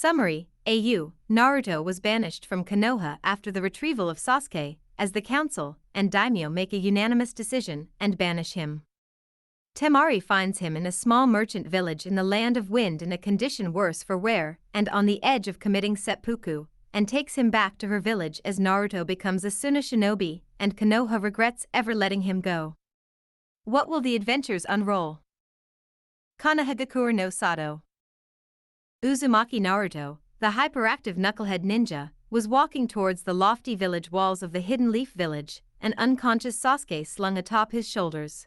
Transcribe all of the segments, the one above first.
Summary: AU, Naruto was banished from Konoha after the retrieval of Sasuke, as the council and daimyo make a unanimous decision and banish him. Temari finds him in a small merchant village in the Land of Wind in a condition worse for wear and on the edge of committing seppuku, and takes him back to her village as Naruto becomes a Suna shinobi and Konoha regrets ever letting him go. What will the adventures unroll? Konohagakure no Sato. Uzumaki Naruto, the hyperactive knucklehead ninja, was walking towards the lofty village walls of the Hidden Leaf Village, an unconscious Sasuke slung atop his shoulders.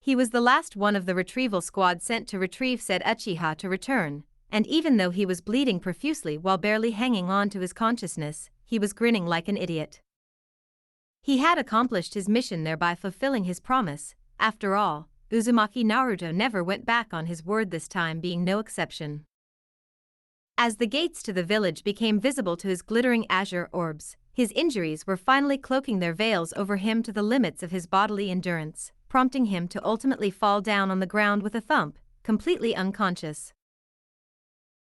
He was the last one of the retrieval squad sent to retrieve said Uchiha to return, and even though he was bleeding profusely while barely hanging on to his consciousness, he was grinning like an idiot. He had accomplished his mission thereby fulfilling his promise. After all, Uzumaki Naruto never went back on his word, this time being no exception. As the gates to the village became visible to his glittering azure orbs, his injuries were finally cloaking their veils over him to the limits of his bodily endurance, prompting him to ultimately fall down on the ground with a thump, completely unconscious.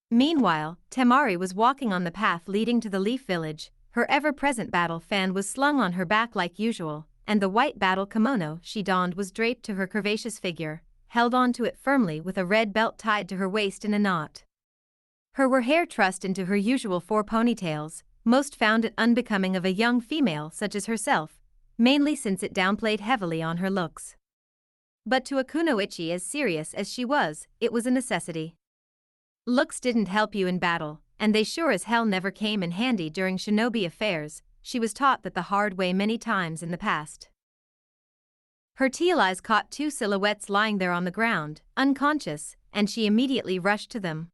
Meanwhile, Temari was walking on the path leading to the Leaf Village. Her ever-present battle fan was slung on her back like usual, and the white battle kimono she donned was draped to her curvaceous figure, held onto it firmly with a red belt tied to her waist in a knot. Her hair trussed into her usual 4 ponytails, most found it unbecoming of a young female such as herself, mainly since it downplayed heavily on her looks. But to a kunoichi as serious as she was, it was a necessity. Looks didn't help you in battle, and they sure as hell never came in handy during shinobi affairs. She was taught that the hard way many times in the past. Her teal eyes caught 2 silhouettes lying there on the ground, unconscious, and she immediately rushed to them.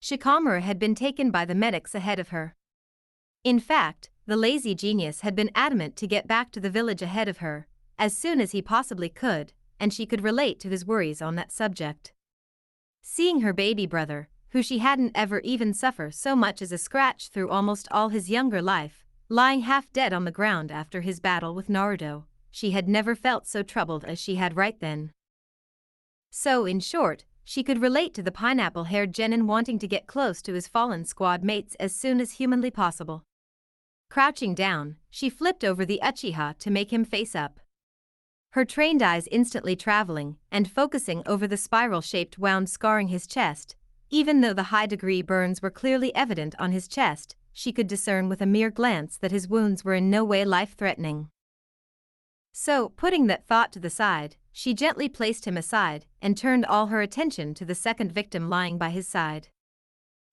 Shikamaru had been taken by the medics ahead of her. In fact, the lazy genius had been adamant to get back to the village ahead of her, as soon as he possibly could, and she could relate to his worries on that subject. Seeing her baby brother, who she hadn't ever even suffered so much as a scratch through almost all his younger life, lying half dead on the ground after his battle with Naruto, she had never felt so troubled as she had right then. So, in short, she could relate to the pineapple-haired genin wanting to get close to his fallen squad mates as soon as humanly possible. Crouching down, she flipped over the Uchiha to make him face up. Her trained eyes instantly traveling and focusing over the spiral-shaped wound scarring his chest. Even though the high-degree burns were clearly evident on his chest, she could discern with a mere glance that his wounds were in no way life-threatening. So, putting that thought to the side, she gently placed him aside and turned all her attention to the second victim lying by his side.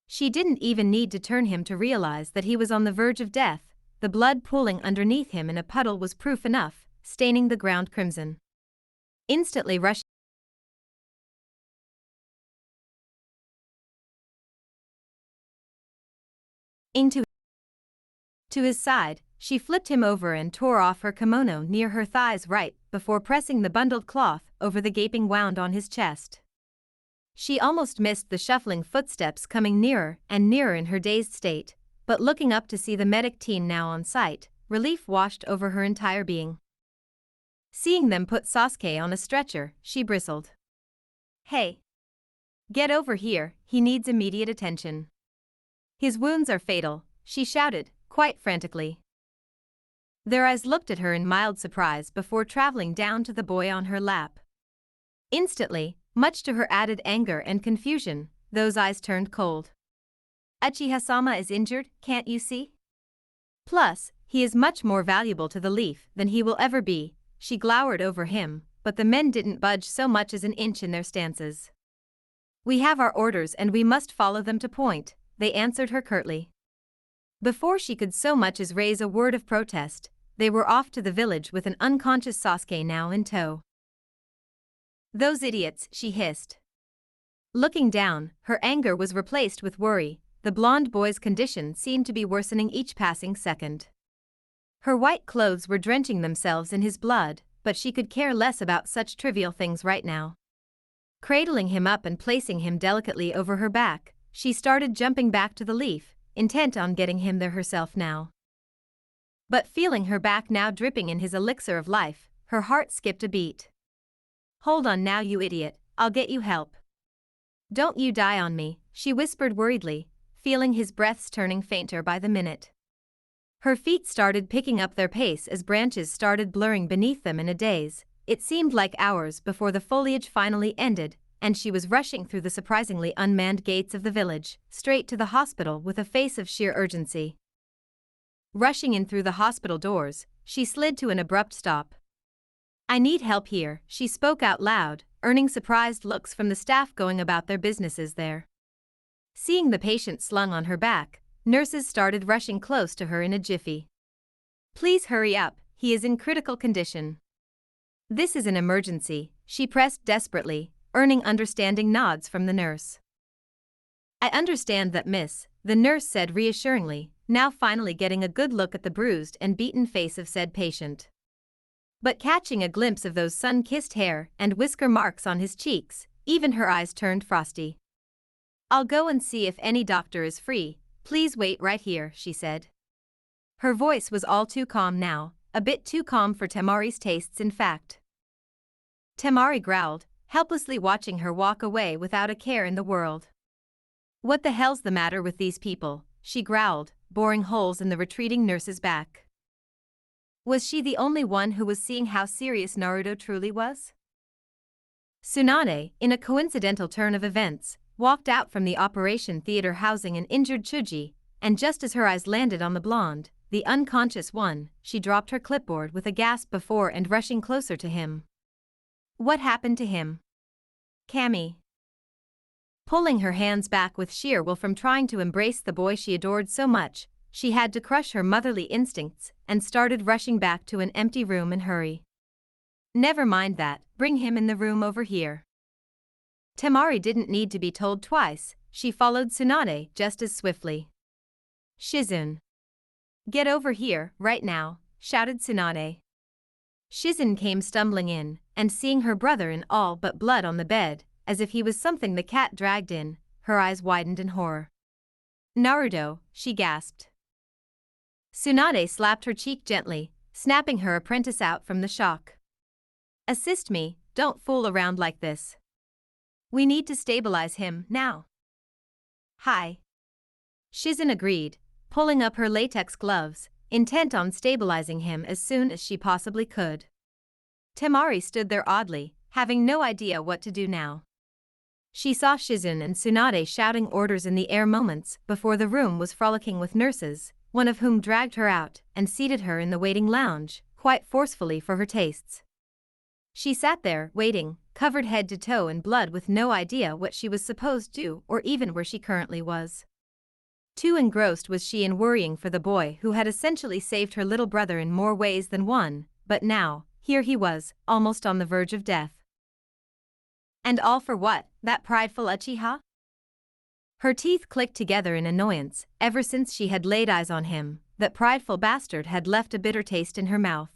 She didn't even need to turn him to realize that he was on the verge of death. The blood pooling underneath him in a puddle was proof enough, staining the ground crimson. Instantly rushing to his side, she flipped him over and tore off her kimono near her thighs right before pressing the bundled cloth over the gaping wound on his chest. She almost missed the shuffling footsteps coming nearer and nearer in her dazed state, but looking up to see the medic team now on site, relief washed over her entire being. Seeing them put Sasuke on a stretcher, she bristled. "Hey! Get over here, he needs immediate attention. His wounds are fatal," she shouted, quite frantically. Their eyes looked at her in mild surprise before traveling down to the boy on her lap. Instantly, much to her added anger and confusion, those eyes turned cold. "Uchiha-sama is injured, can't you see? Plus, he is much more valuable to the Leaf than he will ever be." She glowered over him, but the men didn't budge so much as an inch in their stances. "We have our orders and we must follow them to point," they answered her curtly. Before she could so much as raise a word of protest, they were off to the village with an unconscious Sasuke now in tow. "Those idiots," she hissed. Looking down, her anger was replaced with worry. The blonde boy's condition seemed to be worsening each passing second. Her white clothes were drenching themselves in his blood, but she could care less about such trivial things right now. Cradling him up and placing him delicately over her back, she started jumping back to the Leaf, intent on getting him there herself now. But feeling her back now dripping in his elixir of life, her heart skipped a beat. "Hold on now, you idiot, I'll get you help. Don't you die on me," she whispered worriedly, feeling his breaths turning fainter by the minute. Her feet started picking up their pace as branches started blurring beneath them in a daze. It seemed like hours before the foliage finally ended, and she was rushing through the surprisingly unmanned gates of the village, straight to the hospital with a face of sheer urgency. Rushing in through the hospital doors, she slid to an abrupt stop. "I need help here," she spoke out loud, earning surprised looks from the staff going about their businesses there. Seeing the patient slung on her back, nurses started rushing close to her in a jiffy. "Please hurry up, he is in critical condition." "This is an emergency," she pressed desperately, earning understanding nods from the nurse. "I understand that, miss," the nurse said reassuringly, now finally getting a good look at the bruised and beaten face of said patient. But catching a glimpse of those sun-kissed hair and whisker marks on his cheeks, even her eyes turned frosty. "I'll go and see if any doctor is free, please wait right here," she said. Her voice was all too calm now, a bit too calm for Temari's tastes in fact. Temari growled, helplessly watching her walk away without a care in the world. "What the hell's the matter with these people?" she growled, boring holes in the retreating nurse's back. Was she the only one who was seeing how serious Naruto truly was? Tsunade, in a coincidental turn of events, walked out from the operation theater housing an injured Chuji, and just as her eyes landed on the blonde, the unconscious one, she dropped her clipboard with a gasp before and rushing closer to him. "What happened to him?" "Cammy." Pulling her hands back with sheer will from trying to embrace the boy she adored so much, she had to crush her motherly instincts and started rushing back to an empty room in hurry. "Never mind that, bring him in the room over here." Temari didn't need to be told twice, she followed Tsunade just as swiftly. "Shizune. Get over here, right now," shouted Tsunade. Shizune came stumbling in, and seeing her brother in all but blood on the bed, as if he was something the cat dragged in, her eyes widened in horror. "Naruto," she gasped. Tsunade slapped her cheek gently, snapping her apprentice out from the shock. "Assist me, don't fool around like this. We need to stabilize him, now." "Hi." Shizune agreed, pulling up her latex gloves, intent on stabilizing him as soon as she possibly could. Temari stood there oddly, having no idea what to do now. She saw Shizune and Tsunade shouting orders in the air moments before the room was frolicking with nurses, one of whom dragged her out and seated her in the waiting lounge, quite forcefully for her tastes. She sat there, waiting, covered head to toe in blood with no idea what she was supposed to do or even where she currently was. Too engrossed was she in worrying for the boy who had essentially saved her little brother in more ways than one, but now, here he was, almost on the verge of death. And all for what, that prideful Uchiha? Her teeth clicked together in annoyance. Ever since she had laid eyes on him, that prideful bastard had left a bitter taste in her mouth.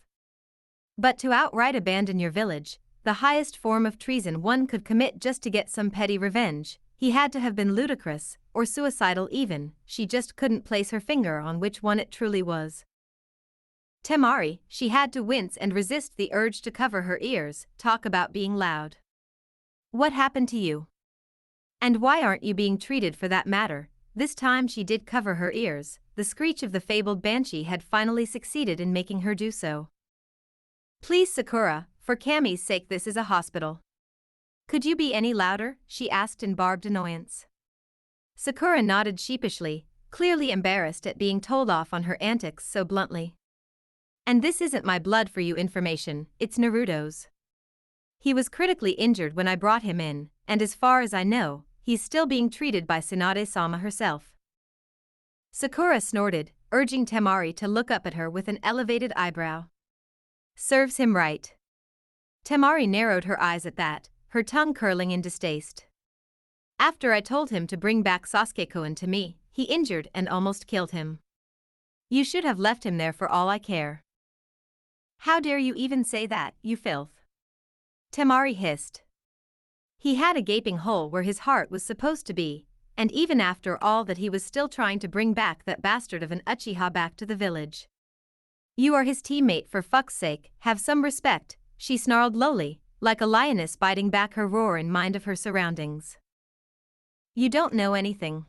But to outright abandon your village, the highest form of treason one could commit just to get some petty revenge, he had to have been ludicrous, or suicidal even, she just couldn't place her finger on which one it truly was. Temari, she had to wince and resist the urge to cover her ears, talk about being loud. "What happened to you? And why aren't you being treated for that matter?" This time she did cover her ears, the screech of the fabled banshee had finally succeeded in making her do so. "Please Sakura, for Cammy's sake, this is a hospital. Could you be any louder?" she asked in barbed annoyance. Sakura nodded sheepishly, clearly embarrassed at being told off on her antics so bluntly. "And this isn't my blood for you information, it's Naruto's. He was critically injured when I brought him in, and as far as I know, he's still being treated by Tsunade-sama herself." Sakura snorted, urging Temari to look up at her with an elevated eyebrow. "Serves him right." Temari narrowed her eyes at that, her tongue curling in distaste. "After I told him to bring back Sasuke-kun to me, he injured and almost killed him. You should have left him there for all I care." "How dare you even say that, you filth?" Temari hissed. He had a gaping hole where his heart was supposed to be, and even after all that he was still trying to bring back that bastard of an Uchiha back to the village. "You are his teammate, for fuck's sake, have some respect," she snarled lowly, like a lioness biting back her roar in mind of her surroundings. You don't know anything.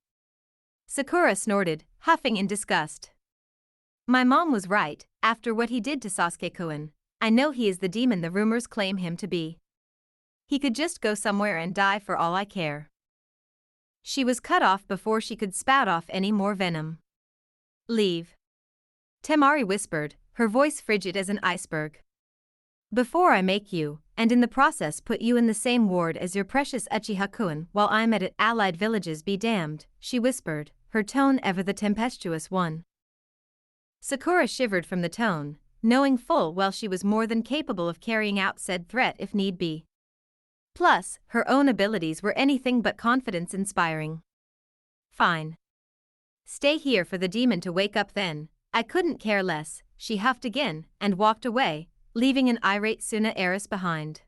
Sakura snorted, huffing in disgust. My mom was right, after what he did to Sasuke-kun. I know he is the demon the rumors claim him to be. He could just go somewhere and die for all I care. She was cut off before she could spout off any more venom. Leave. Temari whispered, her voice frigid as an iceberg. Before I make you, and in the process put you in the same ward as your precious Uchiha-kun while I'm at allied villages be damned, she whispered, her tone ever the tempestuous one. Sakura shivered from the tone, knowing full well she was more than capable of carrying out said threat if need be. Plus, her own abilities were anything but confidence-inspiring. Fine. Stay here for the demon to wake up then, I couldn't care less, she huffed again and walked away, leaving an irate Suna heiress behind.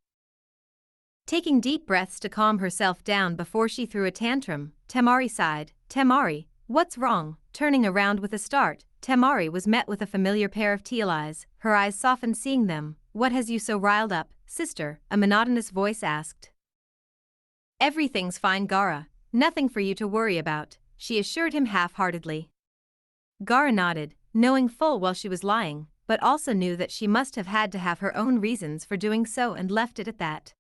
Taking deep breaths to calm herself down before she threw a tantrum, Temari sighed. Temari, what's wrong? Turning around with a start, Temari was met with a familiar pair of teal eyes, her eyes softened seeing them. What has you so riled up, sister? A monotonous voice asked. Everything's fine, Gaara, nothing for you to worry about, she assured him half-heartedly. Gaara nodded, knowing full well she was lying, but also knew that she must have had to have her own reasons for doing so and left it at that.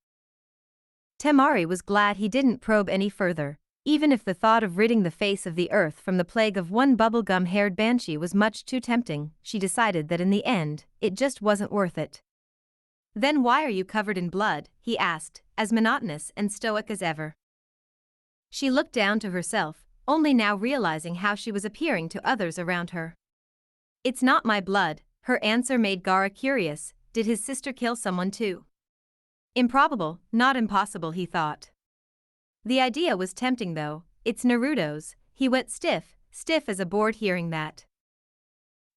Temari was glad he didn't probe any further, even if the thought of ridding the face of the earth from the plague of one bubblegum-haired banshee was much too tempting. She decided that in the end, it just wasn't worth it. Then why are you covered in blood? He asked, as monotonous and stoic as ever. She looked down to herself, only now realizing how she was appearing to others around her. It's not my blood, her answer made Gaara curious. Did his sister kill someone too? Improbable, not impossible, he thought. The idea was tempting though. It's Naruto's. He went stiff as a board hearing that.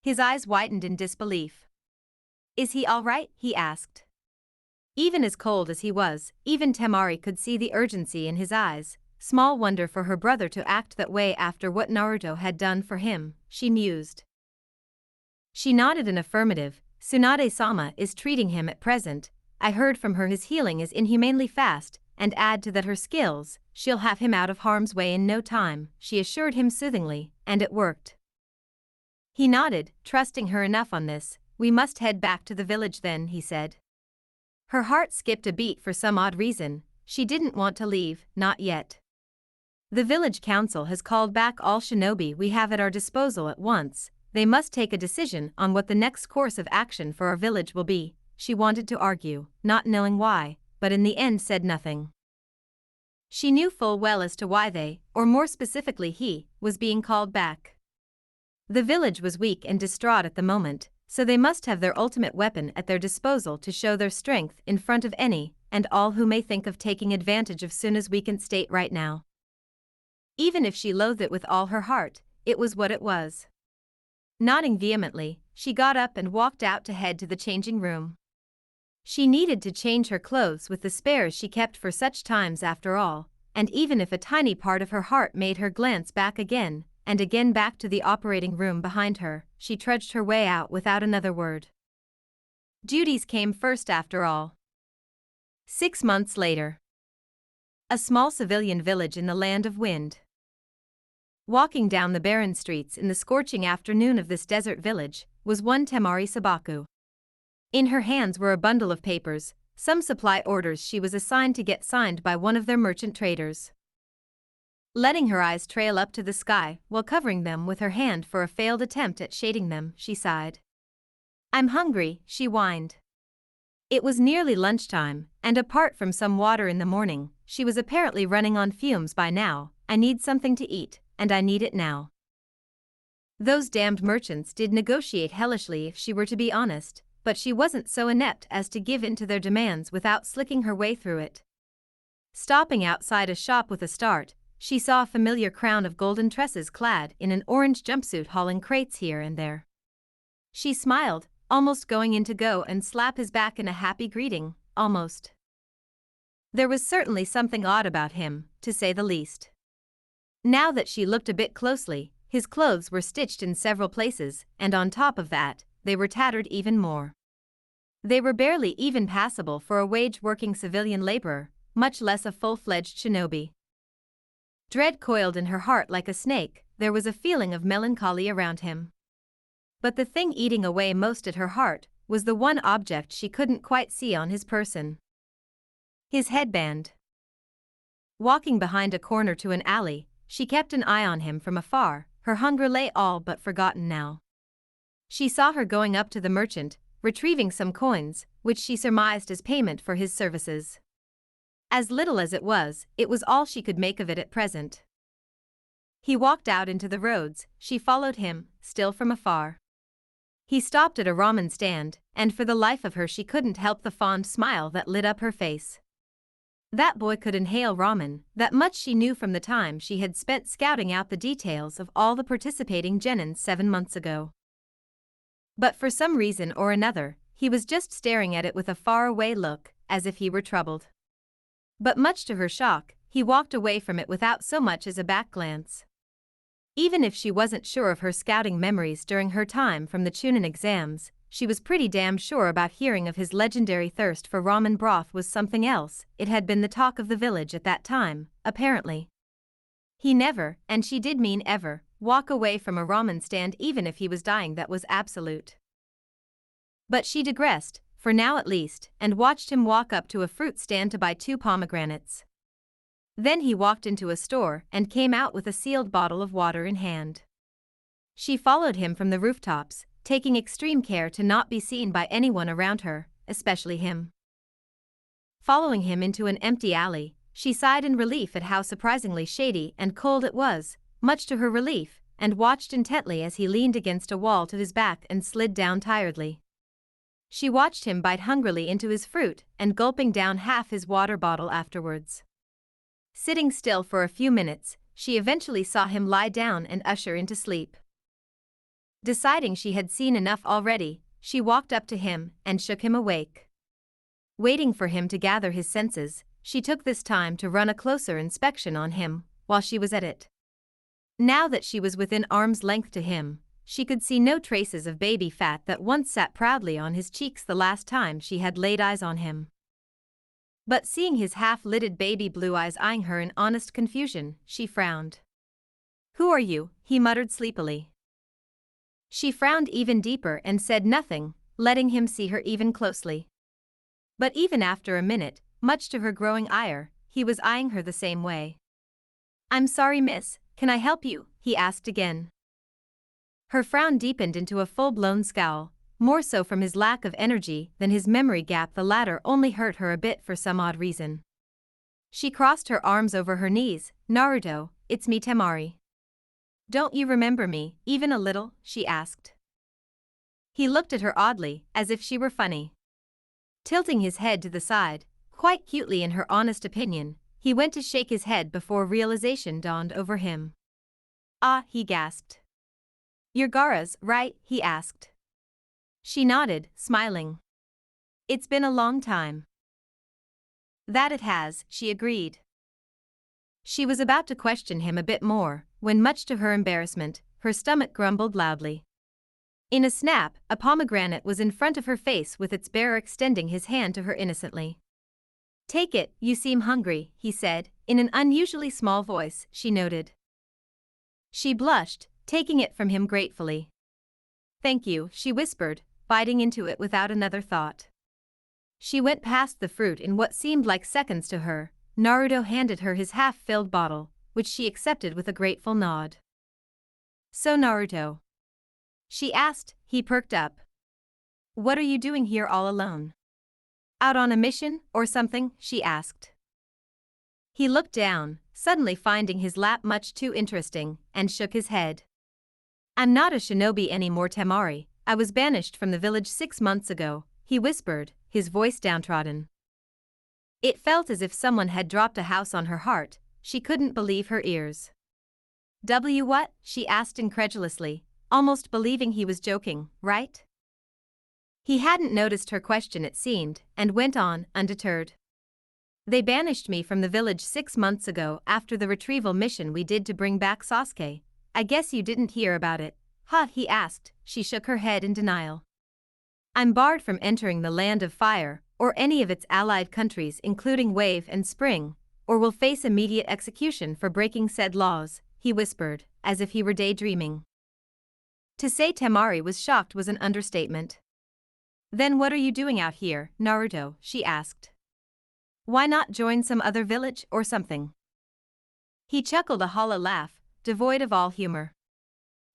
His eyes widened in disbelief. Is he all right? He asked. Even as cold as he was, even Temari could see the urgency in his eyes. Small wonder for her brother to act that way after what Naruto had done for him, she mused. She nodded an affirmative. Tsunade-sama is treating him at present. I heard from her his healing is inhumanely fast, and add to that her skills, she'll have him out of harm's way in no time, she assured him soothingly, and it worked. He nodded, trusting her enough on this. We must head back to the village then, he said. Her heart skipped a beat for some odd reason. She didn't want to leave, not yet. The village council has called back all shinobi we have at our disposal at once. They must take a decision on what the next course of action for our village will be. She wanted to argue, not knowing why, but in the end said nothing. She knew full well as to why they, or more specifically he, was being called back. The village was weak and distraught at the moment, so they must have their ultimate weapon at their disposal to show their strength in front of any and all who may think of taking advantage of Suna's weakened state right now. Even if she loathed it with all her heart, it was what it was. Nodding vehemently, she got up and walked out to head to the changing room. She needed to change her clothes with the spares she kept for such times after all, and even if a tiny part of her heart made her glance back again and again back to the operating room behind her, she trudged her way out without another word. Duties came first after all. 6 months later. A small civilian village in the land of wind. Walking down the barren streets in the scorching afternoon of this desert village was one Temari Sabaku. In her hands were a bundle of papers, some supply orders she was assigned to get signed by one of their merchant traders. Letting her eyes trail up to the sky while covering them with her hand for a failed attempt at shading them, she sighed. I'm hungry, she whined. It was nearly lunchtime, and apart from some water in the morning, she was apparently running on fumes by now. I need something to eat, and I need it now. Those damned merchants did negotiate hellishly if she were to be honest, but she wasn't so inept as to give in to their demands without slicking her way through it. Stopping outside a shop with a start, she saw a familiar crown of golden tresses clad in an orange jumpsuit hauling crates here and there. She smiled, almost going in to go and slap his back in a happy greeting, almost. There was certainly something odd about him, to say the least. Now that she looked a bit closely, his clothes were stitched in several places, and on top of that, they were tattered even more. They were barely even passable for a wage-working civilian laborer, much less a full-fledged shinobi. Dread coiled in her heart like a snake, there was a feeling of melancholy around him. But the thing eating away most at her heart was the one object she couldn't quite see on his person. His headband. Walking behind a corner to an alley, she kept an eye on him from afar, her hunger lay all but forgotten now. She saw her going up to the merchant, retrieving some coins, which she surmised as payment for his services. As little as it was all she could make of it at present. He walked out into the roads, she followed him, still from afar. He stopped at a ramen stand, and for the life of her she couldn't help the fond smile that lit up her face. That boy could inhale ramen, that much she knew from the time she had spent scouting out the details of all the participating genins 7 months ago. But for some reason or another, he was just staring at it with a faraway look, as if he were troubled. But much to her shock, he walked away from it without so much as a back glance. Even if she wasn't sure of her scouting memories during her time from the Chunin exams, she was pretty damn sure about hearing of his legendary thirst for ramen broth was something else. It had been the talk of the village at that time, apparently. He never, and she did mean ever, walk away from a ramen stand even if he was dying, that was absolute. But she digressed, for now at least, and watched him walk up to a fruit stand to buy 2 pomegranates. Then he walked into a store and came out with a sealed bottle of water in hand. She followed him from the rooftops, taking extreme care to not be seen by anyone around her, especially him. Following him into an empty alley, she sighed in relief at how surprisingly shady and cold it was, much to her relief, and watched intently as he leaned against a wall to his back and slid down tiredly. She watched him bite hungrily into his fruit and gulping down half his water bottle afterwards. Sitting still for a few minutes, she eventually saw him lie down and usher into sleep. Deciding she had seen enough already, she walked up to him and shook him awake. Waiting for him to gather his senses, she took this time to run a closer inspection on him, while she was at it. Now that she was within arm's length to him, she could see no traces of baby fat that once sat proudly on his cheeks the last time she had laid eyes on him. But seeing his half-lidded baby blue eyes eyeing her in honest confusion, she frowned. "Who are you?" he muttered sleepily. She frowned even deeper and said nothing, letting him see her even closely. But even after a minute, much to her growing ire, he was eyeing her the same way. "I'm sorry, miss, can I help you?" he asked again. Her frown deepened into a full-blown scowl, more so from his lack of energy than his memory gap. The latter only hurt her a bit for some odd reason. She crossed her arms over her knees. "Naruto, it's me, Temari. Don't you remember me, even a little?" she asked. He looked at her oddly, as if she were funny. Tilting his head to the side, quite cutely in her honest opinion, he went to shake his head before realization dawned over him. "Ah," he gasped. "You're Gaara's, right?" he asked. She nodded, smiling. "It's been a long time." "That it has," she agreed. She was about to question him a bit more, when much to her embarrassment, her stomach grumbled loudly. In a snap, a pomegranate was in front of her face with its bearer extending his hand to her innocently. "Take it, you seem hungry," he said, in an unusually small voice, she noted. She blushed, taking it from him gratefully. "Thank you," she whispered, biting into it without another thought. She went past the fruit in what seemed like seconds to her. Naruto handed her his half-filled bottle, which she accepted with a grateful nod. "So Naruto?" she asked. He perked up. "What are you doing here all alone? Out on a mission, or something?" she asked. He looked down, suddenly finding his lap much too interesting, and shook his head. "I'm not a shinobi anymore, Temari. I was banished from the village 6 months ago," he whispered, his voice downtrodden. It felt as if someone had dropped a house on her heart. She couldn't believe her ears. What?" she asked incredulously, almost believing he was joking, "right?" He hadn't noticed her question, it seemed, and went on, undeterred. "They banished me from the village 6 months ago after the retrieval mission we did to bring back Sasuke. I guess you didn't hear about it, huh?" he asked. She shook her head in denial. "I'm barred from entering the Land of Fire, or any of its allied countries including Wave and Spring. or will face immediate execution for breaking said laws, he whispered, as if he were daydreaming. To say Temari was shocked was an understatement. Then what are you doing out here, Naruto? She asked. Why not join some other village or something? He chuckled a hollow laugh, devoid of all humor.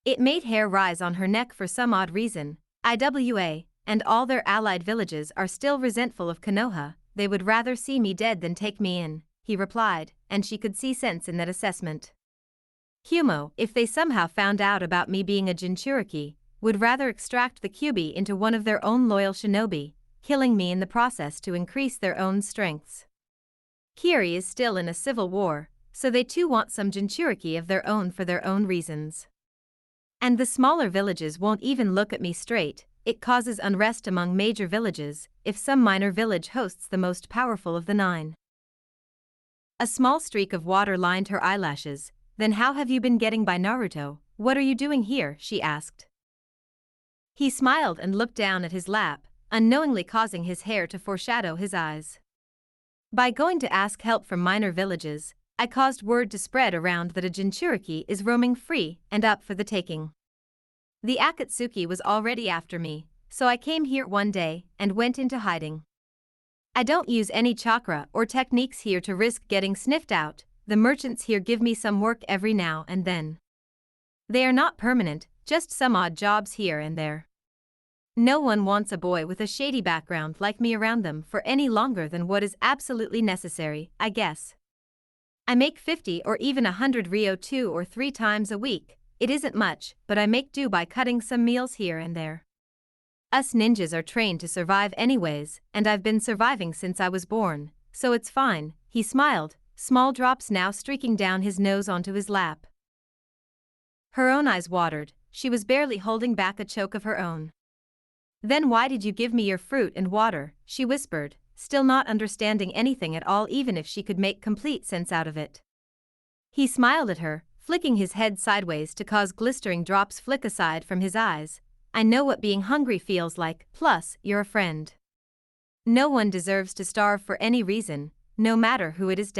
It made hair rise on her neck for some odd reason. IWA, and all their allied villages are still resentful of Konoha, they would rather see me dead than take me in, he replied, and she could see sense in that assessment. Humo, if they somehow found out about me being a Jinchuriki, would rather extract the Kyuubi into one of their own loyal shinobi, killing me in the process to increase their own strengths. Kiri is still in a civil war, so they too want some Jinchuriki of their own for their own reasons. And the smaller villages won't even look at me straight. It causes unrest among major villages if some minor village hosts the most powerful of the 9. A small streak of water lined her eyelashes. Then how have you been getting by, Naruto? What are you doing here? She asked. He smiled and looked down at his lap, unknowingly causing his hair to foreshadow his eyes. By going to ask help from minor villages, I caused word to spread around that a Jinchuriki is roaming free and up for the taking. The Akatsuki was already after me, so I came here one day and went into hiding. I don't use any chakra or techniques here to risk getting sniffed out. The merchants here give me some work every now and then. They are not permanent, just some odd jobs here and there. No one wants a boy with a shady background like me around them for any longer than what is absolutely necessary, I guess. I make 50 or even 100 Rio 2 or 3 times a week. It isn't much, but I make do by cutting some meals here and there. Us ninjas are trained to survive anyways, and I've been surviving since I was born, so it's fine, he smiled, small drops now streaking down his nose onto his lap. Her own eyes watered, she was barely holding back a choke of her own. Then why did you give me your fruit and water? She whispered, still not understanding anything at all even if she could make complete sense out of it. He smiled at her, flicking his head sideways to cause glistering drops flick aside from his eyes. I know what being hungry feels like, plus, you're a friend. No one deserves to starve for any reason, no matter who it is.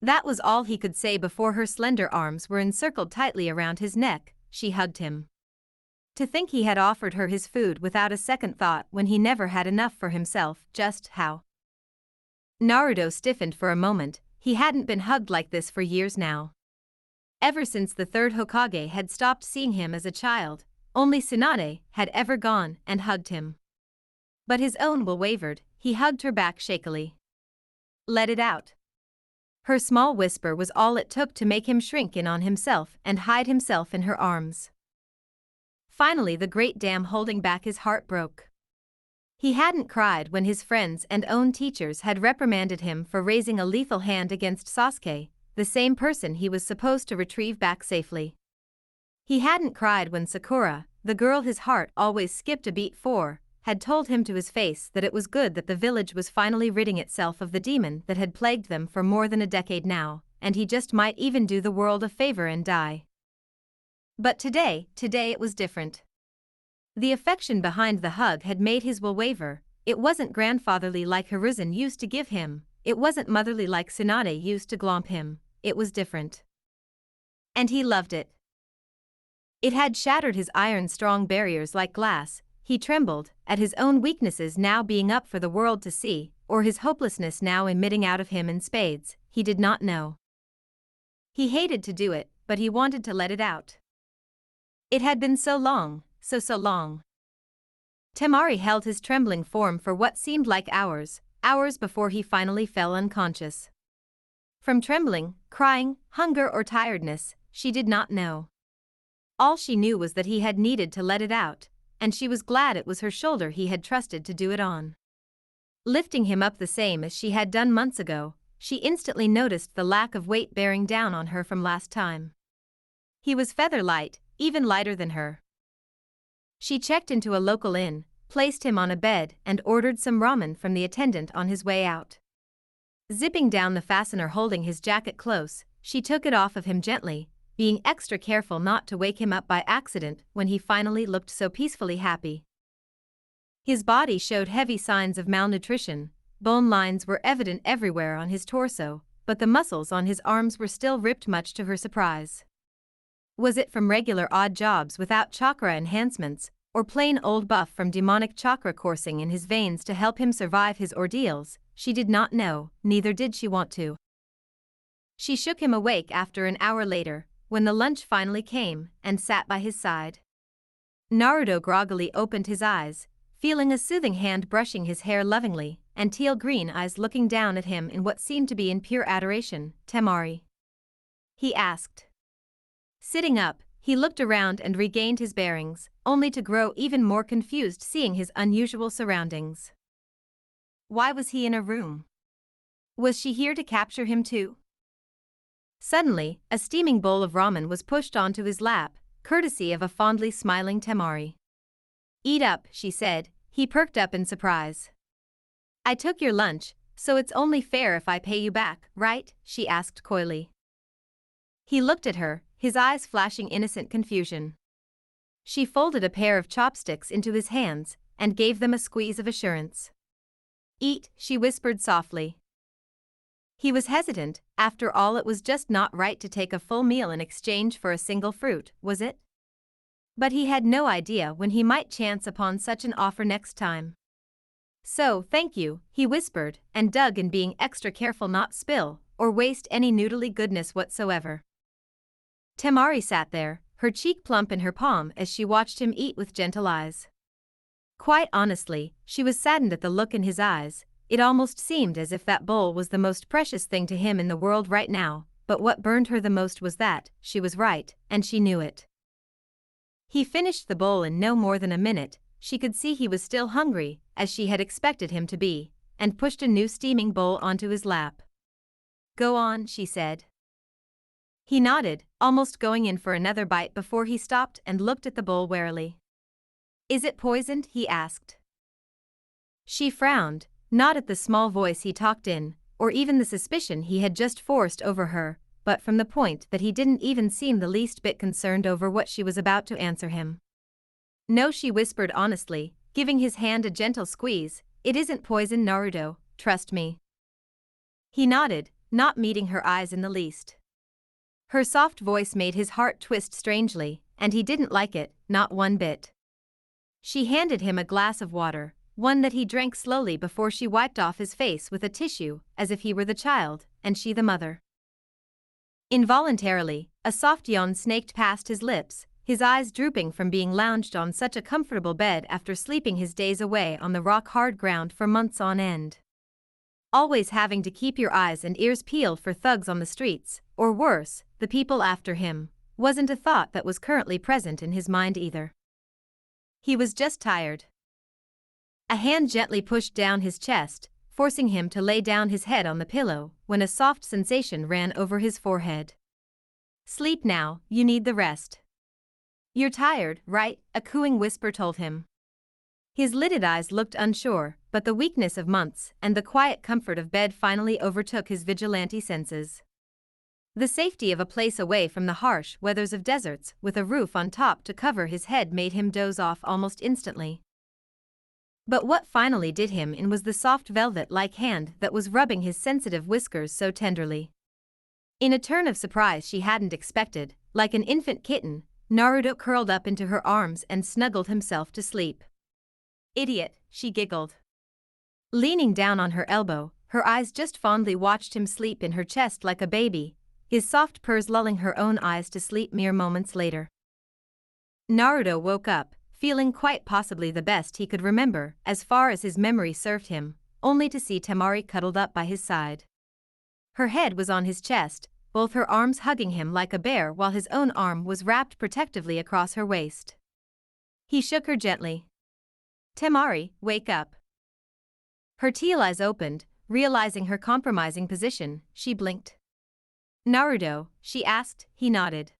That was all he could say before her slender arms were encircled tightly around his neck. She hugged him. To think he had offered her his food without a second thought when he never had enough for himself, just how? Naruto stiffened for a moment. He hadn't been hugged like this for years now. Ever since the third Hokage had stopped seeing him as a child, only Tsunade had ever gone and hugged him. But his own will wavered. He hugged her back shakily. Let it out. Her small whisper was all it took to make him shrink in on himself and hide himself in her arms. Finally the great dam holding back his heart broke. He hadn't cried when his friends and own teachers had reprimanded him for raising a lethal hand against Sasuke, the same person he was supposed to retrieve back safely. He hadn't cried when Sakura, the girl his heart always skipped a beat for, had told him to his face that it was good that the village was finally ridding itself of the demon that had plagued them for more than a decade now, and he just might even do the world a favor and die. But today it was different. The affection behind the hug had made his will waver. It wasn't grandfatherly like Hiruzen used to give him, it wasn't motherly like Tsunade used to glomp him, it was different. And he loved it. It had shattered his iron-strong barriers like glass. He trembled at his own weaknesses now being up for the world to see, or his hopelessness now emitting out of him in spades. He did not know. He hated to do it, but he wanted to let it out. It had been so long, so long. Temari held his trembling form for what seemed like hours before he finally fell unconscious. From trembling, crying, hunger or tiredness, she did not know. All she knew was that he had needed to let it out, and she was glad it was her shoulder he had trusted to do it on. Lifting him up the same as she had done months ago, she instantly noticed the lack of weight bearing down on her from last time. He was feather light, even lighter than her. She checked into a local inn, placed him on a bed and ordered some ramen from the attendant on his way out. Zipping down the fastener holding his jacket close, she took it off of him gently, being extra careful not to wake him up by accident when he finally looked so peacefully happy. His body showed heavy signs of malnutrition, bone lines were evident everywhere on his torso, but the muscles on his arms were still ripped, much to her surprise. Was it from regular odd jobs without chakra enhancements, or plain old buff from demonic chakra coursing in his veins to help him survive his ordeals? She did not know, neither did she want to. She shook him awake after an hour later, when the lunch finally came, and sat by his side. Naruto groggily opened his eyes, feeling a soothing hand brushing his hair lovingly, and teal-green eyes looking down at him in what seemed to be in pure adoration. "Temari?" he asked. Sitting up, he looked around and regained his bearings, only to grow even more confused seeing his unusual surroundings. Why was he in a room? Was she here to capture him too? Suddenly, a steaming bowl of ramen was pushed onto his lap, courtesy of a fondly smiling Temari. "Eat up," she said. He perked up in surprise. "I took your lunch, so it's only fair if I pay you back, right?" she asked coyly. He looked at her, his eyes flashing innocent confusion. She folded a pair of chopsticks into his hands and gave them a squeeze of assurance. "Eat," she whispered softly. He was hesitant. After all, it was just not right to take a full meal in exchange for a single fruit, was it? But he had no idea when he might chance upon such an offer next time. "So, thank you," he whispered, and dug in, being extra careful not spill or waste any noodly goodness whatsoever. Temari sat there, her cheek plump in her palm as she watched him eat with gentle eyes. Quite honestly, she was saddened at the look in his eyes. It almost seemed as if that bowl was the most precious thing to him in the world right now, but what burned her the most was that she was right, and she knew it. He finished the bowl in no more than a minute. She could see he was still hungry, as she had expected him to be, and pushed a new steaming bowl onto his lap. "Go on," she said. He nodded, almost going in for another bite before he stopped and looked at the bowl warily. "Is it poisoned?" he asked. She frowned, not at the small voice he talked in, or even the suspicion he had just forced over her, but from the point that he didn't even seem the least bit concerned over what she was about to answer him. "No," she whispered honestly, giving his hand a gentle squeeze. "It isn't poison, Naruto, trust me." He nodded, not meeting her eyes in the least. Her soft voice made his heart twist strangely, and he didn't like it, not one bit. She handed him a glass of water, one that he drank slowly before she wiped off his face with a tissue, as if he were the child, and she the mother. Involuntarily, a soft yawn snaked past his lips, his eyes drooping from being lounged on such a comfortable bed after sleeping his days away on the rock-hard ground for months on end. Always having to keep your eyes and ears peeled for thugs on the streets, or worse, the people after him, wasn't a thought that was currently present in his mind either. He was just tired. A hand gently pushed down his chest, forcing him to lay down his head on the pillow, when a soft sensation ran over his forehead. "Sleep now, you need the rest." "You're tired, right?" a cooing whisper told him. His lidded eyes looked unsure, but the weakness of months and the quiet comfort of bed finally overtook his vigilante senses. The safety of a place away from the harsh weathers of deserts with a roof on top to cover his head made him doze off almost instantly. But what finally did him in was the soft velvet-like hand that was rubbing his sensitive whiskers so tenderly. In a turn of surprise she hadn't expected, like an infant kitten, Naruto curled up into her arms and snuggled himself to sleep. "Idiot," she giggled. Leaning down on her elbow, her eyes just fondly watched him sleep in her chest like a baby, his soft purrs lulling her own eyes to sleep mere moments later. Naruto woke up, feeling quite possibly the best he could remember as far as his memory served him, only to see Temari cuddled up by his side. Her head was on his chest, both her arms hugging him like a bear while his own arm was wrapped protectively across her waist. He shook her gently. "Temari, wake up." Her teal eyes opened, realizing her compromising position, she blinked. "Naruto?" she asked. He nodded.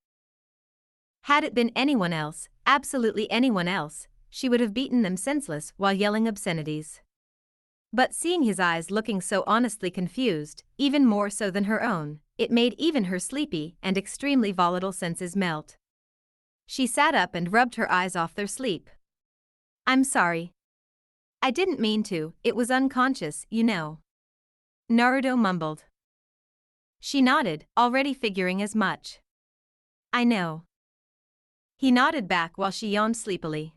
Had it been anyone else, absolutely anyone else, she would have beaten them senseless while yelling obscenities. But seeing his eyes looking so honestly confused, even more so than her own, it made even her sleepy and extremely volatile senses melt. She sat up and rubbed her eyes off their sleep. "I'm sorry." I didn't mean to, it was unconscious, you know. Naruto mumbled. She nodded, already figuring as much. I know. He nodded back while she yawned sleepily.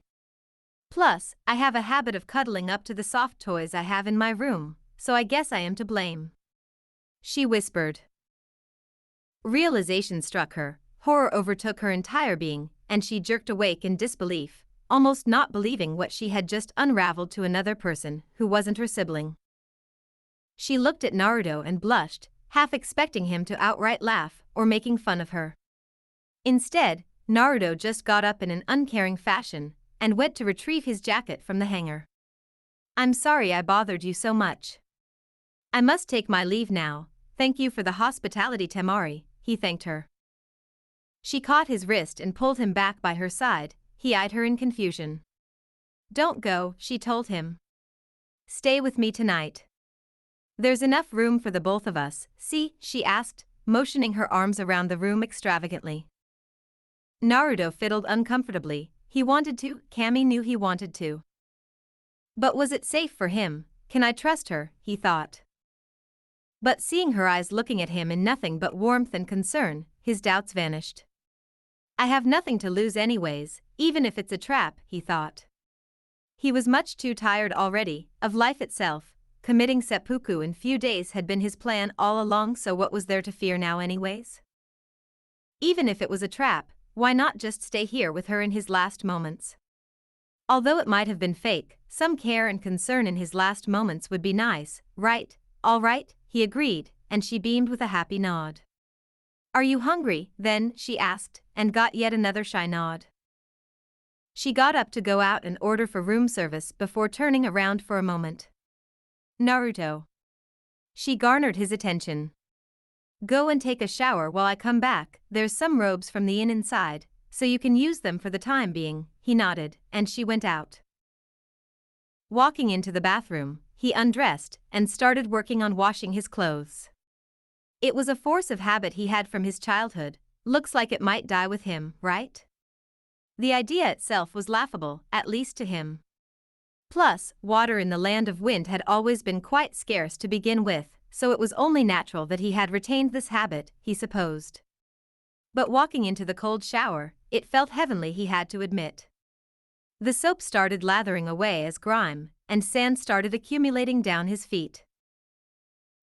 Plus, I have a habit of cuddling up to the soft toys I have in my room, so I guess I am to blame. She whispered. Realization struck her, horror overtook her entire being, and she jerked awake in disbelief, almost not believing what she had just unraveled to another person who wasn't her sibling. She looked at Naruto and blushed, half expecting him to outright laugh or making fun of her. Instead, Naruto just got up in an uncaring fashion and went to retrieve his jacket from the hanger. I'm sorry I bothered you so much. I must take my leave now, thank you for the hospitality Temari, he thanked her. She caught his wrist and pulled him back by her side, he eyed her in confusion. Don't go, she told him. Stay with me tonight. There's enough room for the both of us, see, she asked, motioning her arms around the room extravagantly. Naruto fiddled uncomfortably, he wanted to, Kami knew he wanted to. But was it safe for him, can I trust her, he thought. But seeing her eyes looking at him in nothing but warmth and concern, his doubts vanished. I have nothing to lose anyways, even if it's a trap, he thought. He was much too tired already, of life itself, committing seppuku in few days had been his plan all along, so what was there to fear now anyways? Even if it was a trap, why not just stay here with her in his last moments? Although it might have been fake, some care and concern in his last moments would be nice, right? All right, he agreed, and she beamed with a happy nod. Are you hungry, then, she asked, and got yet another shy nod. She got up to go out and order for room service before turning around for a moment. Naruto. She garnered his attention. Go and take a shower while I come back, there's some robes from the inn inside, so you can use them for the time being, he nodded, and she went out. Walking into the bathroom, he undressed and started working on washing his clothes. It was a force of habit he had from his childhood, looks like it might die with him, right? The idea itself was laughable, at least to him. Plus, water in the land of wind had always been quite scarce to begin with, so it was only natural that he had retained this habit, he supposed. But walking into the cold shower, it felt heavenly, he had to admit. The soap started lathering away as grime and sand started accumulating down his feet.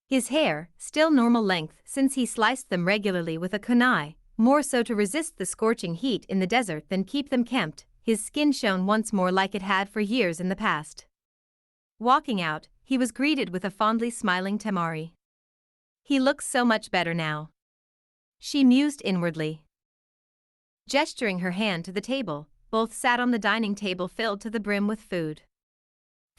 His hair, still normal length since he sliced them regularly with a kunai, more so to resist the scorching heat in the desert than keep them kempt, his skin shone once more like it had for years in the past. Walking out, he was greeted with a fondly smiling Temari. He looks so much better now. She mused inwardly. Gesturing her hand to the table, both sat on the dining table filled to the brim with food.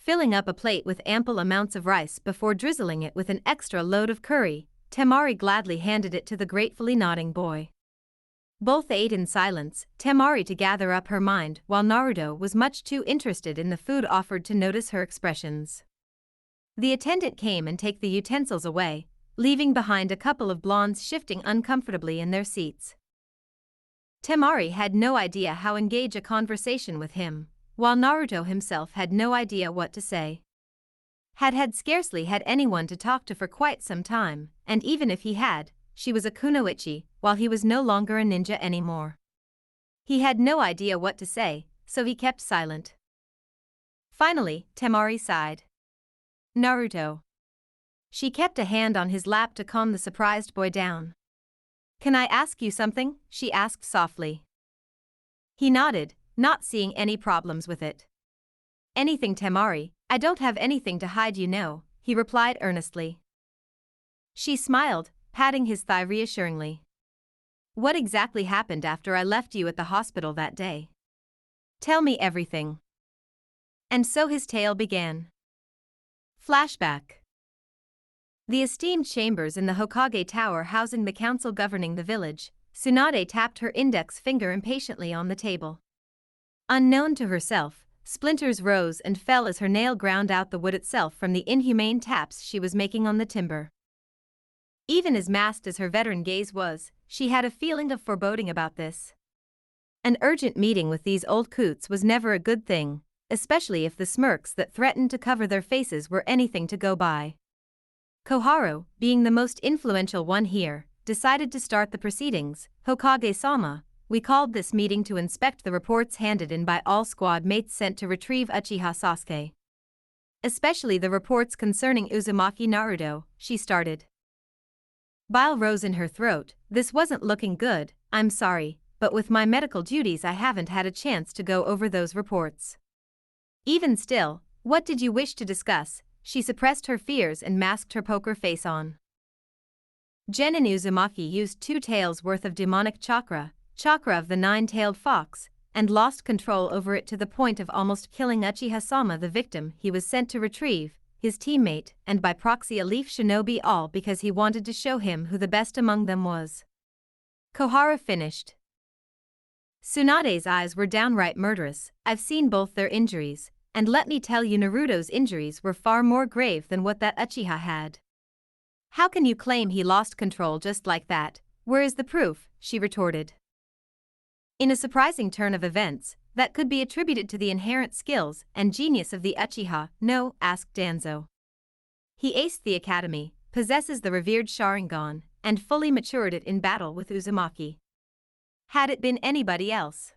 Filling up a plate with ample amounts of rice before drizzling it with an extra load of curry, Temari gladly handed it to the gratefully nodding boy. Both ate in silence, Temari to gather up her mind while Naruto was much too interested in the food offered to notice her expressions. The attendant came and took the utensils away, leaving behind a couple of blondes shifting uncomfortably in their seats. Temari had no idea how to engage a conversation with him, while Naruto himself had no idea what to say. Had scarcely had anyone to talk to for quite some time, and even if he had, she was a kunoichi, while he was no longer a ninja anymore. He had no idea what to say, so he kept silent. Finally, Temari sighed. Naruto. She kept a hand on his lap to calm the surprised boy down. Can I ask you something? She asked softly. He nodded, not seeing any problems with it. Anything, Temari, I don't have anything to hide, you know, he replied earnestly. She smiled, patting his thigh reassuringly. What exactly happened after I left you at the hospital that day? Tell me everything. And so his tale began. Flashback. The esteemed chambers in the Hokage Tower housing the council governing the village, Tsunade tapped her index finger impatiently on the table. Unknown to herself, splinters rose and fell as her nail ground out the wood itself from the inhumane taps she was making on the timber. Even as masked as her veteran gaze was, she had a feeling of foreboding about this. An urgent meeting with these old coots was never a good thing, especially if the smirks that threatened to cover their faces were anything to go by. Koharu, being the most influential one here, decided to start the proceedings. Hokage-sama, we called this meeting to inspect the reports handed in by all squad mates sent to retrieve Uchiha Sasuke. Especially the reports concerning Uzumaki Naruto, she started. Bile rose in her throat. This wasn't looking good, I'm sorry, but with my medical duties I haven't had a chance to go over those reports. Even still, what did you wish to discuss? She suppressed her fears and masked her poker face on. Genin Uzumaki used 2 taels worth of demonic chakra of the 9-tailed fox, and lost control over it to the point of almost killing Uchiha-sama, the victim he was sent to retrieve, his teammate, and by proxy a leaf shinobi, all because he wanted to show him who the best among them was. Koharu finished. Tsunade's eyes were downright murderous. I've seen both their injuries, and let me tell you, Naruto's injuries were far more grave than what that Uchiha had. How can you claim he lost control just like that? Where is the proof? She retorted. In a surprising turn of events, that could be attributed to the inherent skills and genius of the Uchiha. No, asked Danzo. He aced the academy, possesses the revered Sharingan, and fully matured it in battle with Uzumaki. Had it been anybody else?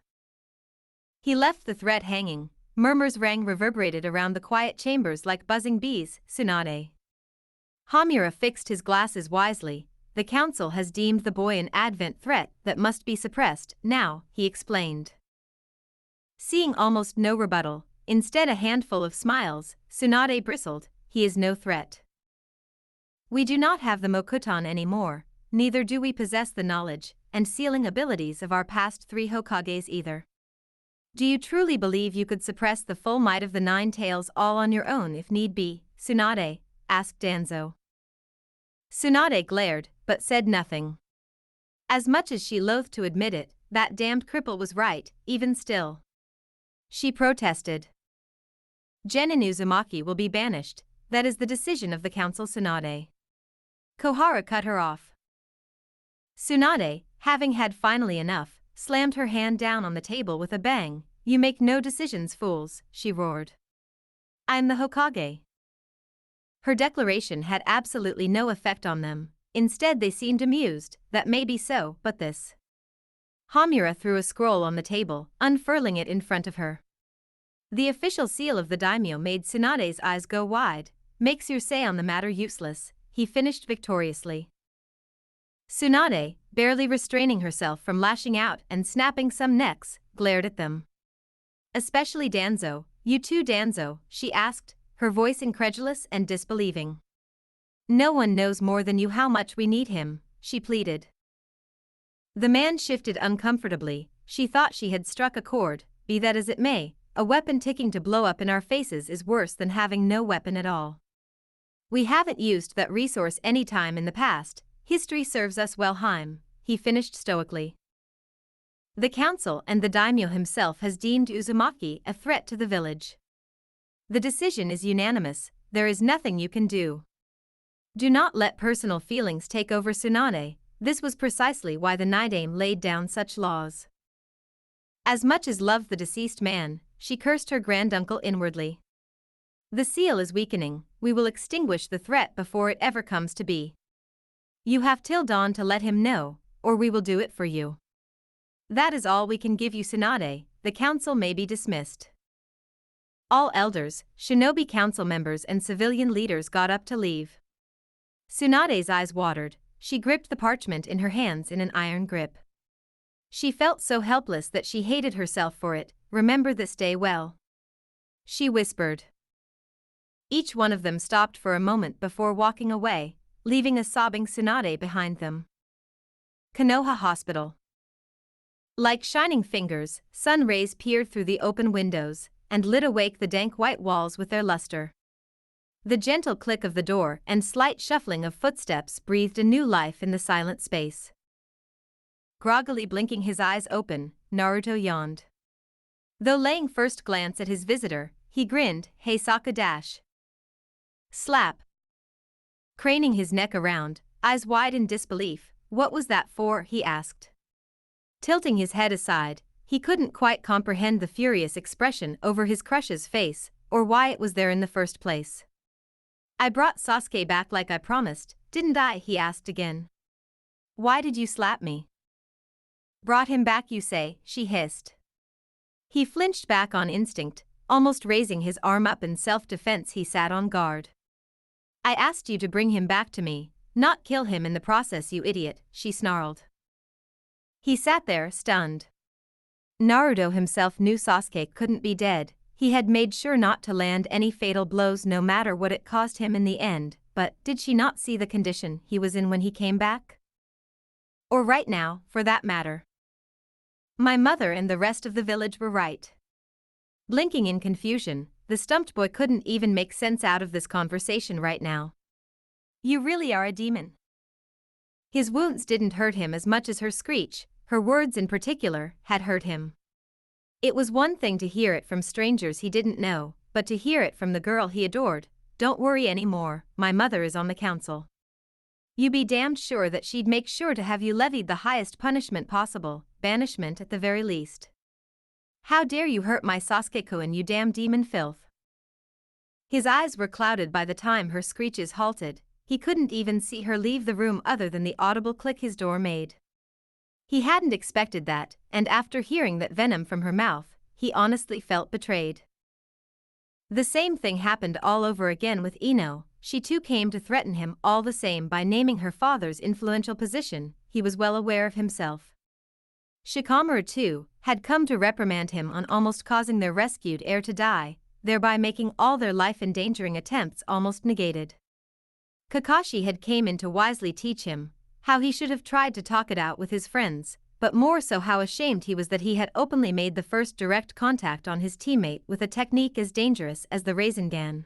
He left the threat hanging. Murmurs reverberated around the quiet chambers like buzzing bees. Tsunade. Hamura fixed his glasses wisely. The council has deemed the boy an advent threat that must be suppressed now, he explained. Seeing almost no rebuttal, instead a handful of smiles, Tsunade bristled. He is no threat. We do not have the Mokuton anymore, neither do we possess the knowledge and sealing abilities of our past 3 Hokages either. Do you truly believe you could suppress the full might of the 9 tails all on your own if need be, Tsunade? Asked Danzo. Tsunade glared, but said nothing. As much as she loathed to admit it, that damned cripple was right. Even still, she protested. Genin Uzumaki will be banished. That is the decision of the council. Tsunade. Koharu cut her off. Tsunade, having had finally enough, slammed her hand down on the table with a bang. You make no decisions, fools, she roared. I am the Hokage. Her declaration had absolutely no effect on them. Instead they seemed amused. That may be so, but this. Hamura threw a scroll on the table, unfurling it in front of her. The official seal of the daimyo made Tsunade's eyes go wide. Makes your say on the matter useless, he finished victoriously. Tsunade, barely restraining herself from lashing out and snapping some necks, glared at them. Especially Danzo. You too, Danzo? She asked, her voice incredulous and disbelieving. No one knows more than you how much we need him, she pleaded. The man shifted uncomfortably. She thought she had struck a chord. Be that as it may, a weapon ticking to blow up in our faces is worse than having no weapon at all. We haven't used that resource any time in the past. History serves us well, he finished stoically. The council and the daimyo himself has deemed Uzumaki a threat to the village. The decision is unanimous. There is nothing you can do. Do not let personal feelings take over, Tsunade. This was precisely why the Nidaime laid down such laws. As much as loved the deceased man, she cursed her granduncle inwardly. The seal is weakening. We will extinguish the threat before it ever comes to be. You have till dawn to let him know, or we will do it for you. That is all we can give you, Tsunade. The council may be dismissed. All elders, shinobi council members and civilian leaders got up to leave. Tsunade's eyes watered. She gripped the parchment in her hands in an iron grip. She felt so helpless that she hated herself for it. Remember this day well, she whispered. Each one of them stopped for a moment before walking away, leaving a sobbing Tsunade behind them. Konoha Hospital. Like shining fingers, sun rays peered through the open windows and lit awake the dank white walls with their luster. The gentle click of the door and slight shuffling of footsteps breathed a new life in the silent space. Groggily blinking his eyes open, Naruto yawned. Though laying first glance at his visitor, he grinned. Hey Sokka dash. Slap. Craning his neck around, eyes wide in disbelief. What was that for? He asked. Tilting his head aside, he couldn't quite comprehend the furious expression over his crush's face, or why it was there in the first place. "I brought Sasuke back like I promised, didn't I?" he asked again. "Why did you slap me?" "Brought him back, you say," she hissed. He flinched back on instinct, almost raising his arm up in self-defense. He sat on guard. "I asked you to bring him back to me, not kill him in the process, you idiot," she snarled. He sat there, stunned. Naruto himself knew Sasuke couldn't be dead. He had made sure not to land any fatal blows no matter what it cost him in the end, but did she not see the condition he was in when he came back? Or right now, for that matter. My mother and the rest of the village were right. Blinking in confusion, the stumped boy couldn't even make sense out of this conversation right now. "You really are a demon." His wounds didn't hurt him as much as her screech, her words in particular, had hurt him. It was one thing to hear it from strangers he didn't know, but to hear it from the girl he adored. "Don't worry anymore, my mother is on the council. You be damned sure that she'd make sure to have you levied the highest punishment possible, banishment at the very least. How dare you hurt my Sasuke-kun, you damn demon filth." His eyes were clouded by the time her screeches halted. He couldn't even see her leave the room other than the audible click his door made. He hadn't expected that, and after hearing that venom from her mouth, he honestly felt betrayed. The same thing happened all over again with Ino. She too came to threaten him all the same by naming her father's influential position. He was well aware of himself. Shikamaru too had come to reprimand him on almost causing their rescued heir to die, thereby making all their life-endangering attempts almost negated. Kakashi had came in to wisely teach him how he should have tried to talk it out with his friends, but more so how ashamed he was that he had openly made the first direct contact on his teammate with a technique as dangerous as the Rasengan.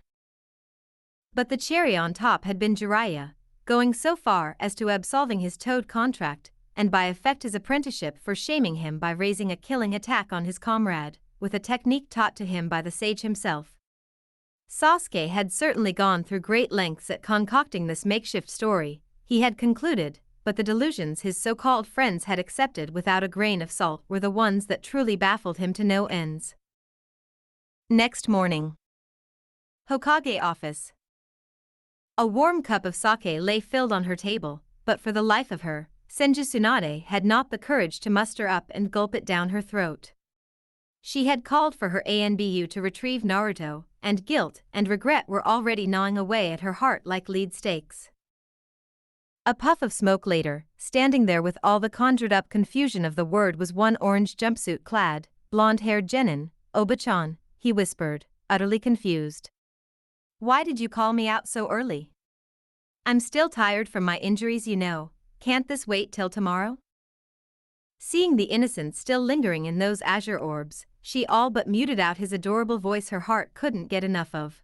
But the cherry on top had been Jiraiya, going so far as to absolving his Toad contract, and by effect his apprenticeship for shaming him by raising a killing attack on his comrade, with a technique taught to him by the sage himself. Sasuke had certainly gone through great lengths at concocting this makeshift story, he had concluded, but the delusions his so-called friends had accepted without a grain of salt were the ones that truly baffled him to no ends. Next morning. Hokage office. A warm cup of sake lay filled on her table, but for the life of her, Senju Tsunade had not the courage to muster up and gulp it down her throat. She had called for her ANBU to retrieve Naruto, and guilt and regret were already gnawing away at her heart like lead stakes. A puff of smoke later, standing there with all the conjured-up confusion of the word was one orange jumpsuit-clad, blonde-haired genin. "Oba-chan," he whispered, utterly confused. "Why did you call me out so early? I'm still tired from my injuries, you know. Can't this wait till tomorrow?" Seeing the innocence still lingering in those azure orbs, she all but muted out his adorable voice her heart couldn't get enough of.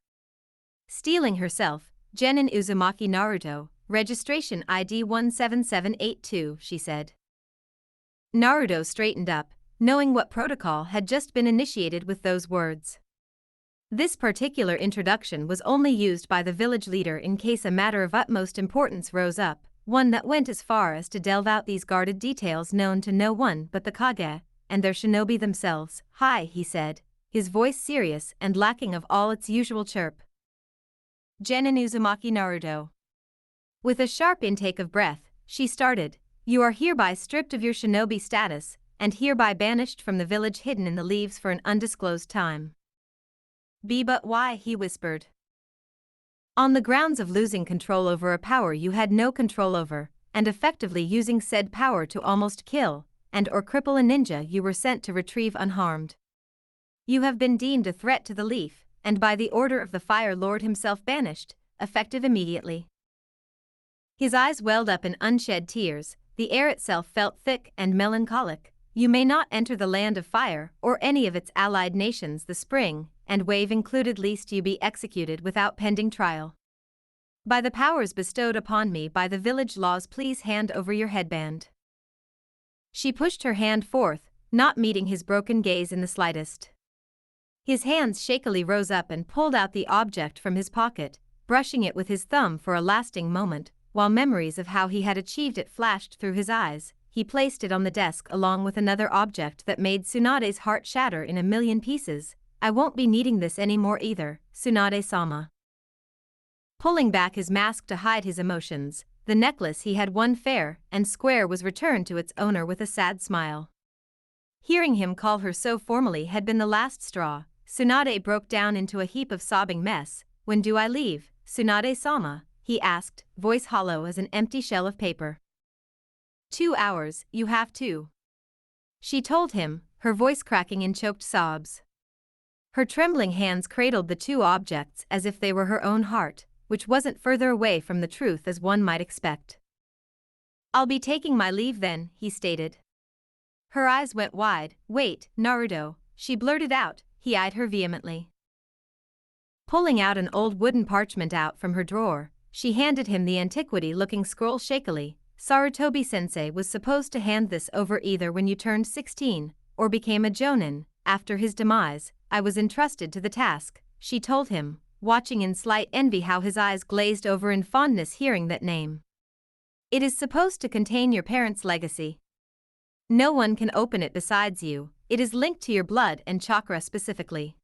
Steeling herself, "Genin Uzumaki Naruto, registration ID 17782, she said. Naruto straightened up, knowing what protocol had just been initiated with those words. This particular introduction was only used by the village leader in case a matter of utmost importance rose up, one that went as far as to delve out these guarded details known to no one but the Kage and their shinobi themselves. "Hi," he said, his voice serious and lacking of all its usual chirp. "Genin Uzumaki Naruto." With a sharp intake of breath, she started, "You are hereby stripped of your shinobi status, and hereby banished from the village hidden in the leaves for an undisclosed time." But why?" he whispered. "On the grounds of losing control over a power you had no control over, and effectively using said power to almost kill and or cripple a ninja you were sent to retrieve unharmed. You have been deemed a threat to the leaf, and by the order of the Fire Lord himself banished, effective immediately." His eyes welled up in unshed tears, the air itself felt thick and melancholic. "You may not enter the land of fire or any of its allied nations, the spring and wave included, lest you be executed without pending trial. By the powers bestowed upon me by the village laws, please hand over your headband." She pushed her hand forth, not meeting his broken gaze in the slightest. His hands shakily rose up and pulled out the object from his pocket, brushing it with his thumb for a lasting moment, while memories of how he had achieved it flashed through his eyes. he placed it on the desk along with another object that made Tsunade's heart shatter in a million pieces. I won't be needing this anymore either, Tsunade-sama. Pulling back his mask to hide his emotions, the necklace he had won fair and square was returned to its owner with a sad smile. Hearing him call her so formally had been the last straw. Tsunade broke down into a heap of sobbing mess. When do I leave, Tsunade-sama? He asked, voice hollow as an empty shell of paper. 2 hours, you have to. She told him, her voice cracking in choked sobs. Her trembling hands cradled the two objects as if they were her own heart, which wasn't further away from the truth as one might expect. I'll be taking my leave then, he stated. Her eyes went wide. Wait, Naruto, she blurted out. He eyed her vehemently. Pulling out an old wooden parchment out from her drawer, she handed him the antiquity-looking scroll shakily. Sarutobi-sensei was supposed to hand this over either when you turned 16 or became a jonin. After his demise, I was entrusted to the task, she told him, watching in slight envy how his eyes glazed over in fondness hearing that name. It is supposed to contain your parents' legacy. No one can open it besides you. It is linked to your blood and chakra specifically.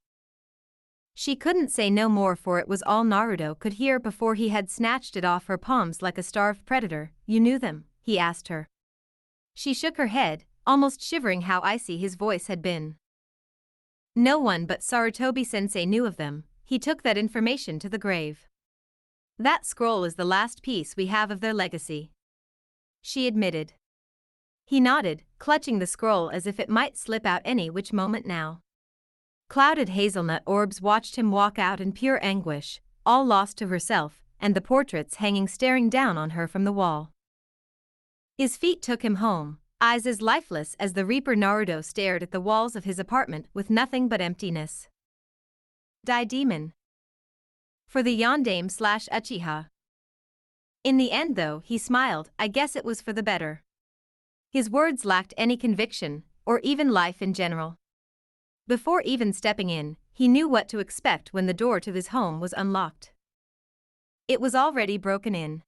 She couldn't say no more, for it was all Naruto could hear before he had snatched it off her palms like a starved predator. You knew them? He asked her. She shook her head, almost shivering how icy his voice had been. No one but Sarutobi-sensei knew of them. He took that information to the grave. That scroll is the last piece we have of their legacy, she admitted. He nodded, clutching the scroll as if it might slip out any which moment now. Clouded hazelnut orbs watched him walk out in pure anguish, all lost to herself, and the portraits hanging staring down on her from the wall. His feet took him home, eyes as lifeless as the Reaper. Naruto stared at the walls of his apartment with nothing but emptiness. Die demon. For the Yondaime/Uchiha. In the end though, he smiled, I guess it was for the better. His words lacked any conviction, or even life in general. Before even stepping in, he knew what to expect when the door to his home was unlocked. It was already broken in.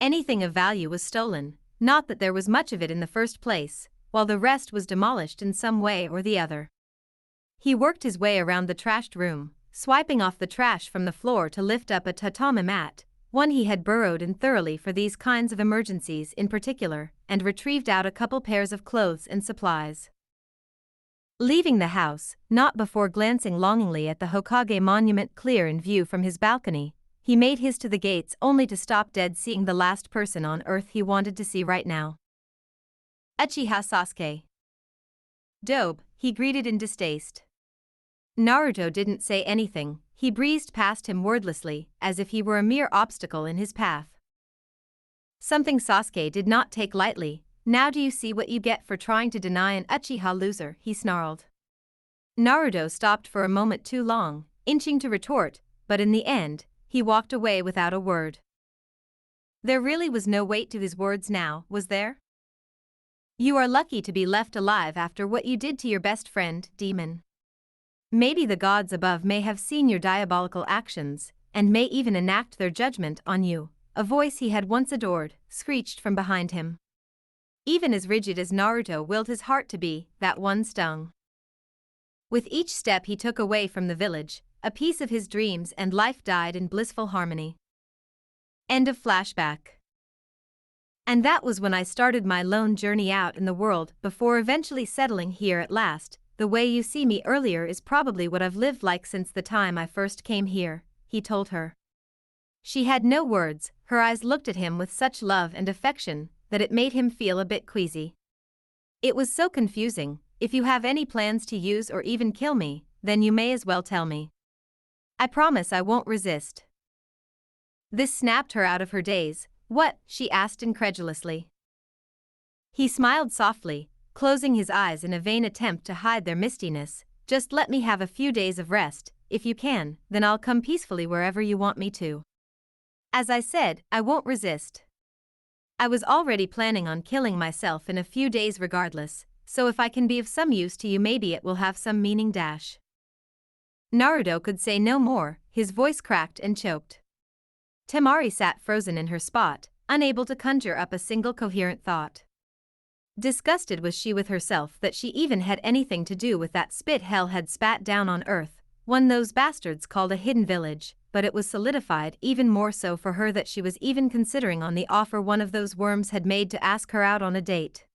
Anything of value was stolen, not that there was much of it in the first place, while the rest was demolished in some way or the other. He worked his way around the trashed room, swiping off the trash from the floor to lift up a tatami mat, one he had burrowed in thoroughly for these kinds of emergencies in particular, and retrieved out a couple pairs of clothes and supplies. Leaving the house, not before glancing longingly at the Hokage monument clear in view from his balcony, he made his to the gates only to stop dead seeing the last person on earth he wanted to see right now. Uchiha Sasuke. Dobe, he greeted in distaste. Naruto didn't say anything. He breezed past him wordlessly, as if he were a mere obstacle in his path. Something Sasuke did not take lightly. Now do you see what you get for trying to deny an Uchiha loser, he snarled. Naruto stopped for a moment too long, inching to retort, but in the end, he walked away without a word. There really was no weight to his words now, was there? You are lucky to be left alive after what you did to your best friend, demon. Maybe the gods above may have seen your diabolical actions, and may even enact their judgment on you, a voice he had once adored, screeched from behind him. Even as rigid as Naruto willed his heart to be, that one stung. With each step he took away from the village, a piece of his dreams and life died in blissful harmony. End of flashback. And that was when I started my lone journey out in the world before eventually settling here at last. The way you see me earlier is probably what I've lived like since the time I first came here, he told her. She had no words, her eyes looked at him with such love and affection that it made him feel a bit queasy. It was so confusing. If you have any plans to use or even kill me, then you may as well tell me. I promise I won't resist. This snapped her out of her daze. What? She asked incredulously. He smiled softly, closing his eyes in a vain attempt to hide their mistiness. Just let me have a few days of rest, if you can, then I'll come peacefully wherever you want me to. As I said, I won't resist. I was already planning on killing myself in a few days regardless, so if I can be of some use to you maybe it will have some meaning. Naruto could say no more, his voice cracked and choked. Temari sat frozen in her spot, unable to conjure up a single coherent thought. Disgusted was she with herself that she even had anything to do with that spit hell had spat down on earth, one those bastards called a hidden village, but it was solidified even more so for her that she was even considering on the offer one of those worms had made to ask her out on a date.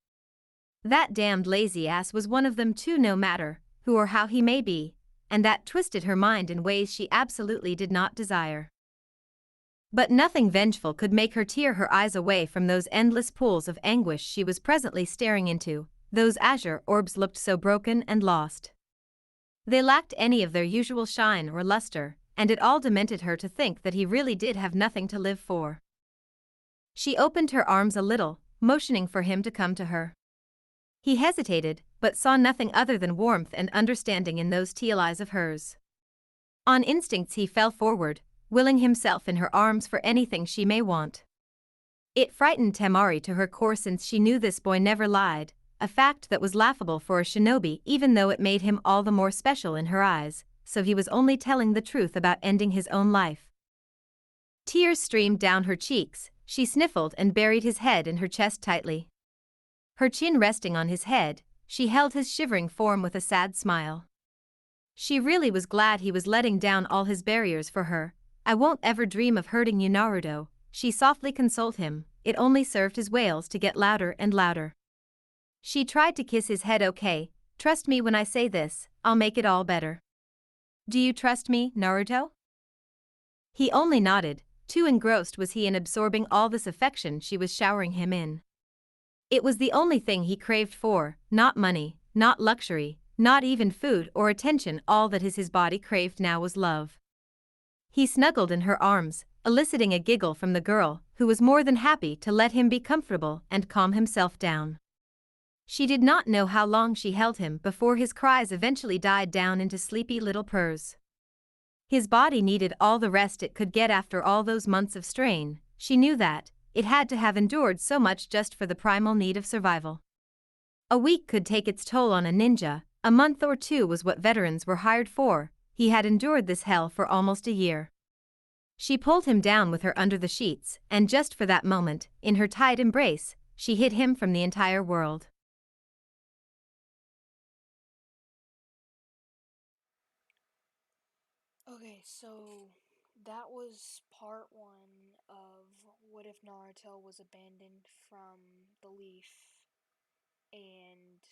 That damned lazy ass was one of them too, no matter who or how he may be, and that twisted her mind in ways she absolutely did not desire. But nothing vengeful could make her tear her eyes away from those endless pools of anguish she was presently staring into. Those azure orbs looked so broken and lost. They lacked any of their usual shine or luster, and it all demented her to think that he really did have nothing to live for. She opened her arms a little, motioning for him to come to her. He hesitated, but saw nothing other than warmth and understanding in those teal eyes of hers. On instincts he fell forward, willing himself in her arms for anything she may want. It frightened Temari to her core since she knew this boy never lied, a fact that was laughable for a shinobi even though it made him all the more special in her eyes, so he was only telling the truth about ending his own life. Tears streamed down her cheeks, she sniffled and buried his head in her chest tightly. Her chin resting on his head, she held his shivering form with a sad smile. She really was glad he was letting down all his barriers for her. I won't ever dream of hurting you, Naruto, she softly consoled him, it only served his wails to get louder and louder. She tried to kiss his head. Okay, trust me when I say this, I'll make it all better. Do you trust me, Naruto? He only nodded, too engrossed was he in absorbing all this affection she was showering him in. It was the only thing he craved for, not money, not luxury, not even food or attention. All that his body craved now was love. He snuggled in her arms, eliciting a giggle from the girl, who was more than happy to let him be comfortable and calm himself down. She did not know how long she held him before his cries eventually died down into sleepy little purrs. His body needed all the rest it could get after all those months of strain. She knew that it had to have endured so much just for the primal need of survival. A week could take its toll on a ninja, a month or two was what veterans were hired for. He had endured this hell for almost a year. She pulled him down with her under the sheets, and just for that moment, in her tight embrace, she hid him from the entire world. Okay, so that was part one of What If Naruto Was Abandoned from the Leaf and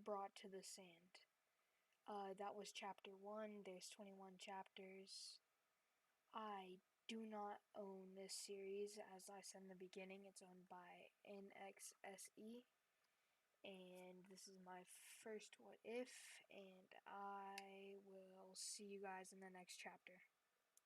Brought to the Sand. That was chapter one. There's 21 chapters. I do not own this series. As I said in the beginning, it's owned by NXSE. And this is my first What If, and I will see you guys in the next chapter.